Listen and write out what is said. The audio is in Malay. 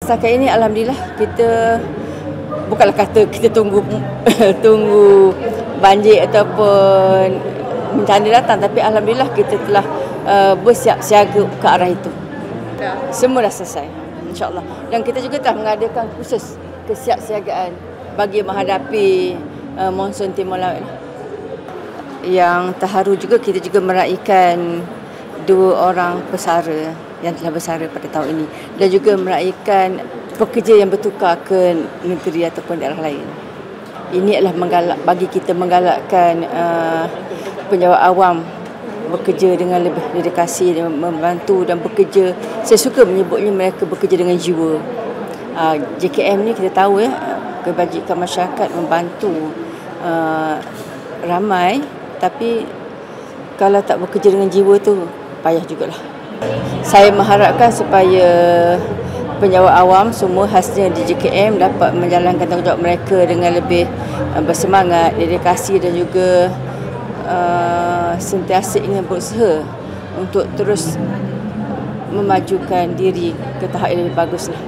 Setakat ini alhamdulillah kita bukanlah kata kita tunggu tunggu banjir ataupun bencana datang, tapi alhamdulillah kita telah bersiap siaga ke arah itu. Semua dah selesai, insya-Allah. Dan kita juga telah mengadakan khusus kesiapsiagaan bagi menghadapi monsun timur laut. Yang terharu juga, kita juga meraihkan 2 orang pesara yang telah bersara pada tahun ini, dan juga meraihkan pekerja yang bertukar ke negeri ataupun daerah lain. Ini adalah bagi kita menggalakkan penjawat awam bekerja dengan lebih dedikasi dan membantu dan bekerja. Saya suka menyebutnya mereka bekerja dengan jiwa. JKM ni kita tahu kebajikan masyarakat membantu ramai, tapi kalau tak bekerja dengan jiwa tu payah jugalah. Saya mengharapkan supaya penjawat awam semua khasnya di JKM dapat menjalankan tanggungjawab mereka dengan lebih bersemangat, dedikasi dan juga sentiasa ingin berusaha untuk terus memajukan diri ke tahap yang lebih baguslah.